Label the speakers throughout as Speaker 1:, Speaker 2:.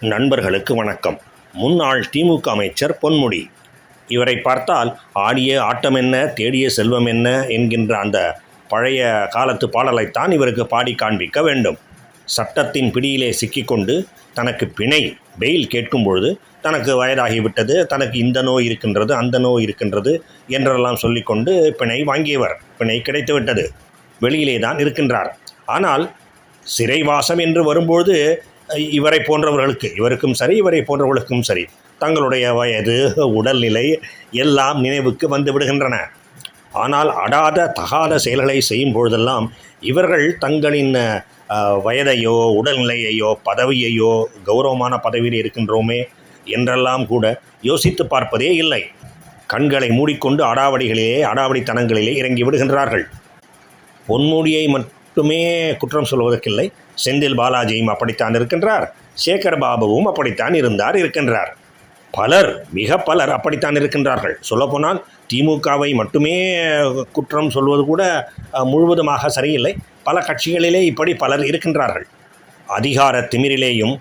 Speaker 1: நண்பர்களுக்கு வணக்கம். முன்னாள் திமுக அமைச்சர் பொன்முடி. இவரை பார்த்தால் ஆடிய ஆட்டம் என்ன, தேடிய செல்வம் என்ன என்கின்ற அந்த பழைய காலத்து பாடலைத்தான் இவருக்கு பாடி காண்பிக்க வேண்டும். சட்டத்தின் பிடியிலே சிக்கிக்கொண்டு தனக்கு பிணை பெயில் கேட்கும் பொழுது தனக்கு வயதாகிவிட்டது, தனக்கு இந்த நோய் இருக்கின்றது, அந்த நோய் இருக்கின்றது என்றெல்லாம் சொல்லிக்கொண்டு பிணை வாங்கியவர். பிணை கிடைத்துவிட்டது, வெளியிலே தான் இருக்கின்றார். ஆனால் சிறைவாசம் என்று வரும்பொழுது இவரை போன்றவர்களுக்கு, இவருக்கும் சரி இவரை போன்றவர்களுக்கும் சரி, தங்களுடைய வயது, உடல்நிலை எல்லாம் நினைவுக்கு வந்து விடுகின்றன. ஆனால் அடாத தகாத செயல்களை செய்யும் பொழுதெல்லாம் இவர்கள் தங்களின் வயதையோ உடல்நிலையையோ பதவியையோ கௌரவமான பதவியில் இருக்கின்றோமே என்றெல்லாம் கூட யோசித்து பார்ப்பதே இல்லை. கண்களை மூடிக்கொண்டு அடாவடித்தனங்களிலே இறங்கி விடுகின்றார்கள். பொன்முடியை மட்டுமே குற்றம் சொல்வதற்கில்லை, செந்தில் பாலாஜியும் அப்படித்தான் இருக்கின்றார், சேகர் பாபுவும் அப்படித்தான் இருக்கின்றார். மிக பலர் அப்படித்தான் இருக்கின்றார்கள். சொல்லப்போனால் திமுகவை மட்டுமே குற்றம் சொல்வது கூட முழுவதுமாக சரியில்லை. பல கட்சிகளிலே இப்படி பலர் இருக்கின்றார்கள். அதிகார திமிரிலேயும்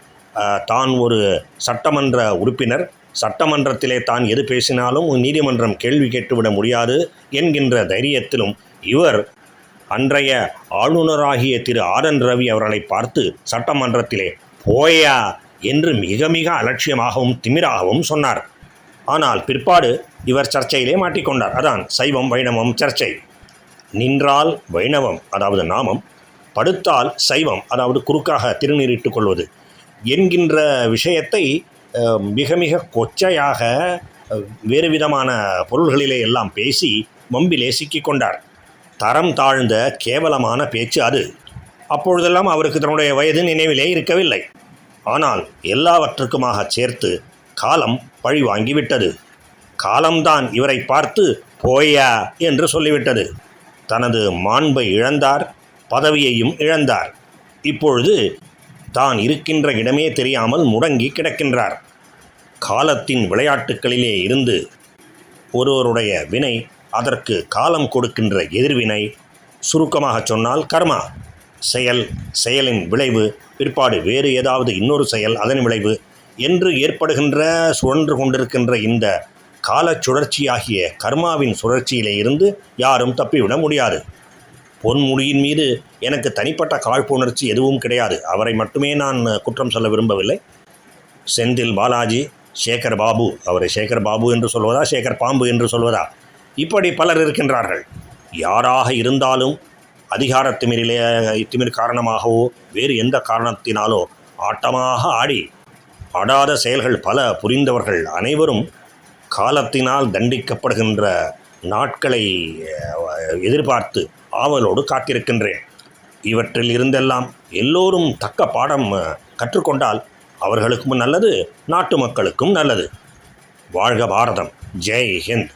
Speaker 1: தான் ஒரு சட்டமன்ற உறுப்பினர், சட்டமன்றத்திலே தான் எது பேசினாலும் நீதிமன்றம் கேள்வி கேட்டுவிட முடியாது என்கின்ற தைரியத்திலும் இவர் அன்றைய ஆளுநராகிய திரு ஆர்.என். ரவி அவர்களை பார்த்து சட்டமன்றத்திலே போயா என்று மிக மிக அலட்சியமாகவும் திமிராகவும் சொன்னார். ஆனால் பிற்பாடு இவர் சர்ச்சையிலே மாட்டிக்கொண்டார். அதான் சைவம் வைணவம் சர்ச்சை. நின்றால் வைணவம், அதாவது நாமம், படுத்தால் சைவம், அதாவது குறுக்காக திருநீரிட்டு கொள்வது என்கின்ற விஷயத்தை மிக மிக கொச்சையாக வேறு விதமான பொருள்களிலே எல்லாம் பேசி வம்பிலே சிக்கிக்கொண்டார். தரம் தாழ்ந்த கேவலமான பேச்சு அது. அப்பொழுதெல்லாம் அவருக்கு தன்னுடைய வயது நினைவிலே இருக்கவில்லை. ஆனால் எல்லாவற்றுக்குமாக சேர்த்து காலம் பழி வாங்கிவிட்டது. காலம்தான் இவரை பார்த்து போயா என்று சொல்லிவிட்டது. தனது மாண்பை இழந்தார், பதவியையும் இழந்தார். இப்பொழுது தான் இருக்கின்ற இடமே தெரியாமல் முடங்கி கிடக்கின்றார். காலத்தின் விளையாட்டுக்களிலே இருந்து ஒருவருடைய வினை, அதற்கு காலம் கொடுக்கின்ற எதிர்வினை, சுருக்கமாக சொன்னால் கர்மா. செயலின் விளைவு, பிற்பாடு வேறு ஏதாவது இன்னொரு செயல், அதன் விளைவு என்று ஏற்படுகின்ற சுழன்று கொண்டிருக்கின்ற இந்த கால சுழற்சியாகிய கர்மாவின் சுழற்சியிலே இருந்து யாரும் தப்பிவிட முடியாது. பொன்முடியின் மீது எனக்கு தனிப்பட்ட காழ்ப்புணர்ச்சி எதுவும் கிடையாது. அவரை மட்டுமே நான் குற்றம் சொல்ல விரும்பவில்லை. செந்தில் பாலாஜி, சேகர் பாபு, அவரை சேகர் பாபு என்று சொல்வதா, சேகர் பாம்பு என்று சொல்வதா, இப்படி பலர் இருக்கின்றார்கள். யாராக இருந்தாலும் அதிகார திமிர் காரணமாகவோ வேறு எந்த காரணத்தினாலோ ஆட்டமாக ஆடி ஆடாத செயல்கள் பல புரிந்தவர்கள் அனைவரும் காலத்தினால் தண்டிக்கப்படுகின்ற நாட்களை எதிர்பார்த்து ஆவலோடு காத்திருக்கின்றேன். இவற்றில் இருந்தெல்லாம் எல்லோரும் தக்க பாடம் கற்றுக்கொண்டால் அவர்களுக்கும் நல்லது, நாட்டு மக்களுக்கும் நல்லது. வாழ்க பாரதம். ஜெய் ஹிந்த்.